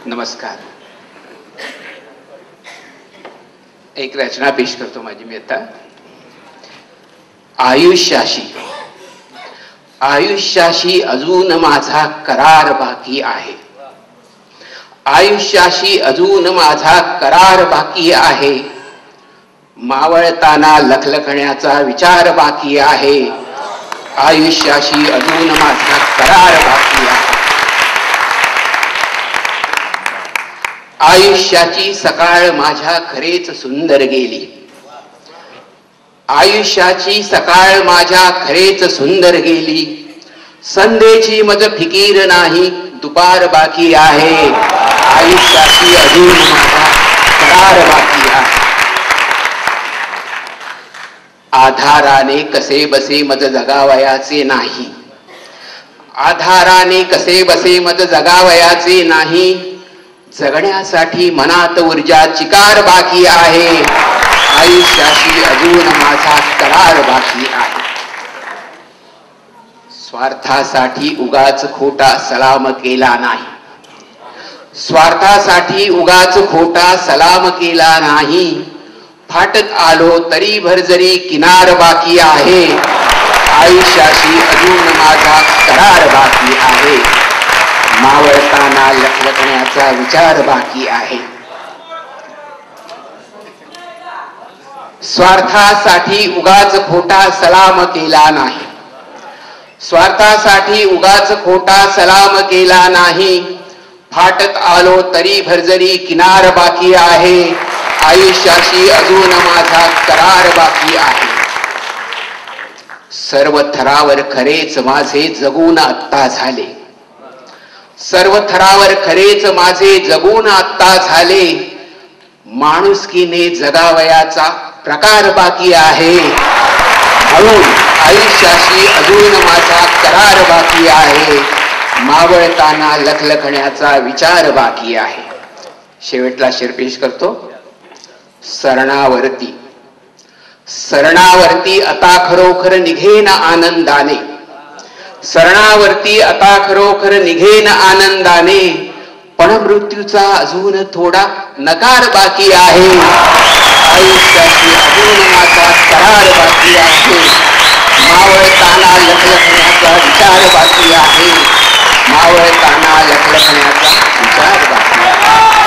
नमस्कार. एक रचना पेश करतो माझी मी आता. आयुष्याशी अजून माझा करार बाकी आहे. आयुष्याशी अजून माझा करार बाकी आहे. मावळताना लखलखण्याचा विचार बाकी आहे. आयुष्याशी अजून माझा करार बाकी आहे. आयुष्याची सकाळ माझ्या खरेच सुंदर गेली. आयुष्याची सकाळ माझ्या खरेच सुंदर गेली. संध्येची मज फिकीर नाही, दुपार बाकी आहे. आयुष्याची अजून माझा करार बाकी आहे. आधाराने कसे बसे मज जगावयाचे नाही. आधाराने कसे बसे मज जगावयाचे नाही. जगण्यासाठी मनात ऊर्जा चिकार बाकी आहे. आयुष्याशी अजून माझा करार बाकी आहे. स्वार्थासाठी उगाच खोटा सलाम केला नाही. स्वार्थासाठी उगाच खोटा सलाम केला नाही. फाटत आलो तरी भरजरी किनार बाकी आहे. आयुष्याशी अजून माझा करार बाकी आहे. मावळताना लखलखण्याचा विचार बाकी आहे. स्वार्थासाठी उगाच खोटा सलाम केला नाही. स्वार्थासाठी उगाच खोटा सलाम केला नाही. फाटत आलो तरी भरजरी किनार बाकी आहे. आयुष्याशी अजून माझा करार बाकी आहे. सर्व थरावर खरेच माझे जगून आत्ता झाले. सर्व थरावर खरेच माझे जगून आत्ता झाले. माणुसकीने जगावयाचा प्रकार बाकी आहे. म्हणून आयुष्याशी अजून माझा करार बाकी आहे. मावळताना लखलखण्याचा विचार बाकी आहे. शेवटला शेर पेश करतो. सरणावरती सरणावरती आता खरोखर निघेन आनंदाने. सरणावरती आता खरोखर निघेन आनंदाने. पण मृत्यूचा अजून थोडा नकार बाकी आहे. आयुष्याशी अजून माझा करार बाकी आहे. मावळताना लखलखण्याचा विचार बाकी आहे. मावळताना लखलखण्याचा विचार बाकी आहे.